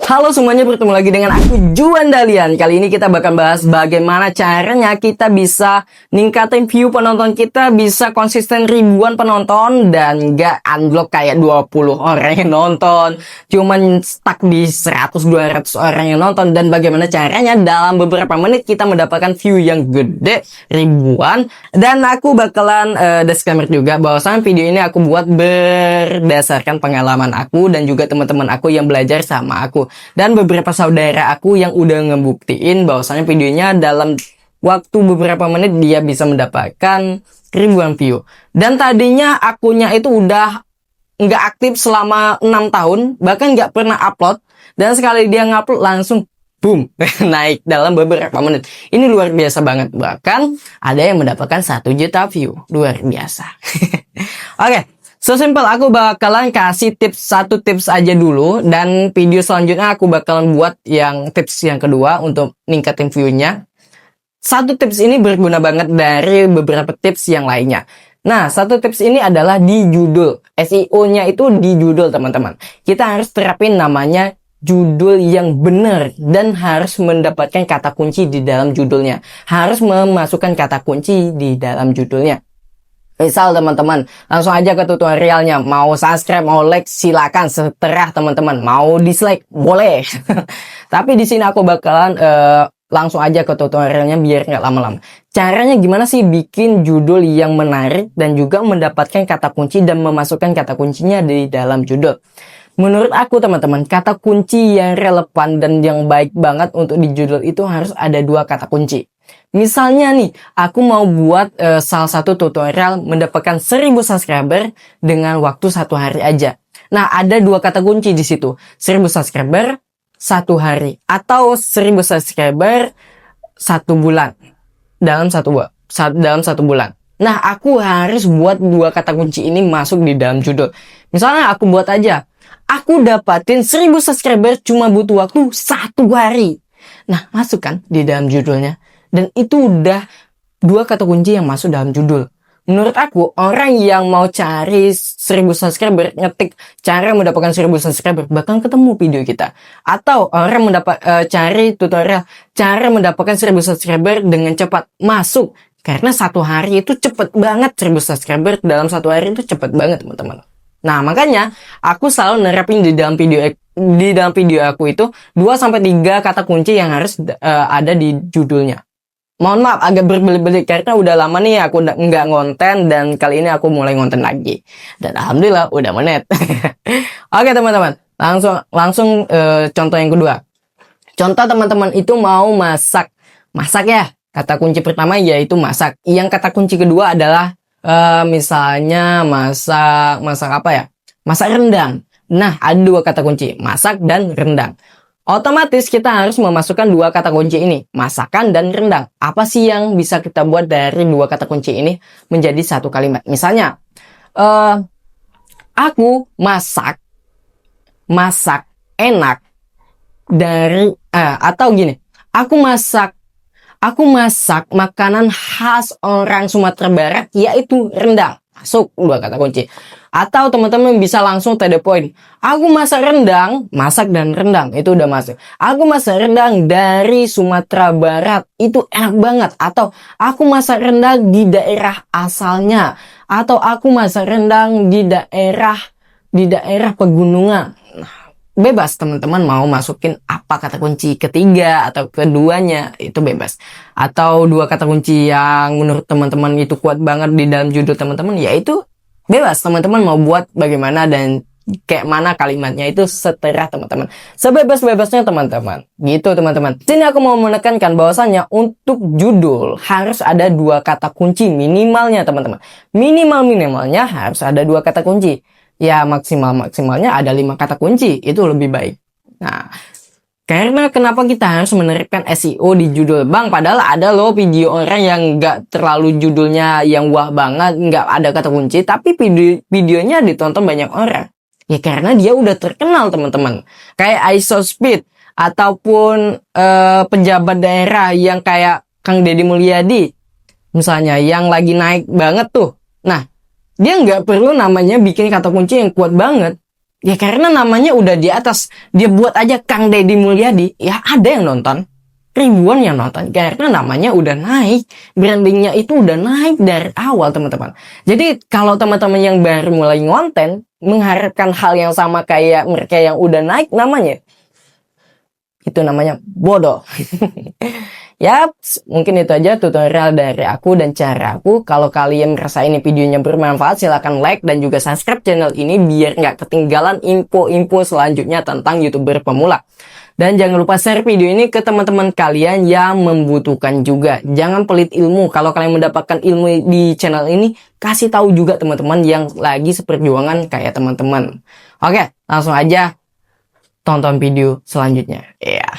Halo semuanya, bertemu lagi dengan aku Juan Dalian. Kali ini kita bakal bahas bagaimana caranya kita bisa ningkatin view penonton kita, bisa konsisten ribuan penonton dan nggak unblock kayak 20 orang yang nonton, cuman stuck di 100-200 orang yang nonton, dan bagaimana caranya dalam beberapa menit kita mendapatkan view yang gede ribuan. Dan aku bakalan disclaimer juga bahwasannya video ini aku buat berdasarkan pengalaman aku dan juga teman-teman aku yang belajar sama aku. Dan beberapa saudara aku yang udah ngebuktiin bahwasannya videonya dalam waktu beberapa menit dia bisa mendapatkan ribuan view. Dan tadinya akunnya itu udah nggak aktif selama 6 tahun, bahkan nggak pernah upload. Dan sekali dia ngupload langsung boom, naik dalam beberapa menit. Ini luar biasa banget. Bahkan ada yang mendapatkan 1 juta view. Luar biasa. Oke. Sesimpel aku bakalan kasih satu tips aja dulu, dan video selanjutnya aku bakalan buat yang tips yang kedua untuk ningkatin view-nya. Satu tips ini berguna banget dari beberapa tips yang lainnya. Nah, satu tips ini adalah di judul. SEO-nya itu di judul, teman-teman. Kita harus terapin namanya judul yang benar dan harus mendapatkan kata kunci di dalam judulnya. Harus memasukkan kata kunci di dalam judulnya. Misal teman-teman, langsung aja ke tutorialnya. Mau subscribe, mau like, silakan, seterah teman-teman. Mau dislike, boleh. Tapi di sini aku bakalan langsung aja ke tutorialnya biar nggak lama-lama. Caranya gimana sih bikin judul yang menarik dan juga mendapatkan kata kunci dan memasukkan kata kuncinya di dalam judul? Menurut aku teman-teman, kata kunci yang relevan dan yang baik banget untuk di judul itu harus ada 2 kata kunci. Misalnya nih, aku mau buat salah satu tutorial mendapatkan 1000 subscriber dengan waktu 1 hari aja. Nah, ada 2 kata kunci di situ. 1000 subscriber 1 hari atau 1000 subscriber 1 bulan dalam satu bulan. Nah, aku harus buat 2 kata kunci ini masuk di dalam judul. Misalnya aku buat aja, aku dapatin 1000 subscriber cuma butuh waktu 1 hari. Nah, masuk kan di dalam judulnya. Dan itu udah 2 kata kunci yang masuk dalam judul. Menurut aku, orang yang mau cari 1000 subscriber, ngetik cara mendapatkan 1000 subscriber, bakal ketemu video kita. Atau orang cari tutorial cara mendapatkan 1000 subscriber dengan cepat, masuk. Karena 1 hari itu cepet banget, 1000 subscriber dalam 1 hari itu cepet banget teman-teman. Nah, makanya aku selalu nerapin di dalam video aku itu 2-3 kata kunci yang harus ada di judulnya. Mohon maaf agak berbelit-belit karena udah lama nih aku nggak ngonten, dan kali ini aku mulai ngonten lagi. Dan alhamdulillah udah menit. Oke teman-teman, langsung contoh yang kedua. Contoh teman-teman itu mau masak ya. Kata kunci pertama yaitu masak. Yang kata kunci kedua adalah misalnya masak apa ya? Masak rendang. Nah, ada 2 kata kunci, masak dan rendang. Otomatis kita harus memasukkan 2 kata kunci ini, masakan dan rendang. Apa sih yang bisa kita buat dari 2 kata kunci ini menjadi 1 kalimat? Misalnya, aku masak enak dari atau gini, aku masak makanan khas orang Sumatera Barat yaitu rendang. Masuk 2 kata kunci. Atau teman-teman bisa langsung to the point. Aku masak rendang, masak dan rendang itu udah masuk. Aku masak rendang dari Sumatera Barat, itu enak banget. Atau aku masak rendang di daerah asalnya. Atau aku masak rendang di daerah pegunungan. Nah, bebas teman-teman mau masukin apa kata kunci ketiga atau keduanya, itu bebas. Atau 2 kata kunci yang menurut teman-teman itu kuat banget di dalam judul teman-teman, yaitu bebas teman-teman mau buat bagaimana dan kayak mana kalimatnya, itu seterah teman-teman. Sebebas-bebasnya teman-teman. Gitu teman-teman. Sini aku mau menekankan bahwasannya untuk judul harus ada 2 kata kunci minimalnya teman-teman. Minimalnya harus ada 2 kata kunci. Ya maksimalnya ada 5 kata kunci, itu lebih baik. Nah, karena kenapa kita harus menerapkan SEO di judul? Bang, padahal ada loh video orang yang nggak terlalu judulnya yang wah banget, nggak ada kata kunci, tapi videonya ditonton banyak orang. Ya karena dia udah terkenal teman-teman. Kayak iSoSpeed ataupun pejabat daerah yang kayak Kang Deddy Mulyadi. Misalnya yang lagi naik banget tuh. Nah, dia nggak perlu namanya bikin kata kunci yang kuat banget. Ya karena namanya udah di atas. Dia buat aja Kang Deddy Mulyadi, ya ada yang nonton. Ribuan yang nonton karena namanya udah naik, brandingnya itu udah naik dari awal teman-teman. Jadi kalau teman-teman yang baru mulai ngonten mengharapkan hal yang sama kayak mereka yang udah naik namanya, itu namanya bodoh. Yap, mungkin itu aja tutorial dari aku dan cara aku. Kalau kalian merasa ini videonya bermanfaat, silahkan like dan juga subscribe channel ini biar nggak ketinggalan info-info selanjutnya tentang YouTuber pemula. Dan jangan lupa share video ini ke teman-teman kalian yang membutuhkan juga. Jangan pelit ilmu. Kalau kalian mendapatkan ilmu di channel ini, kasih tahu juga teman-teman yang lagi seperjuangan kayak teman-teman. Oke, langsung aja tonton video selanjutnya. Ya.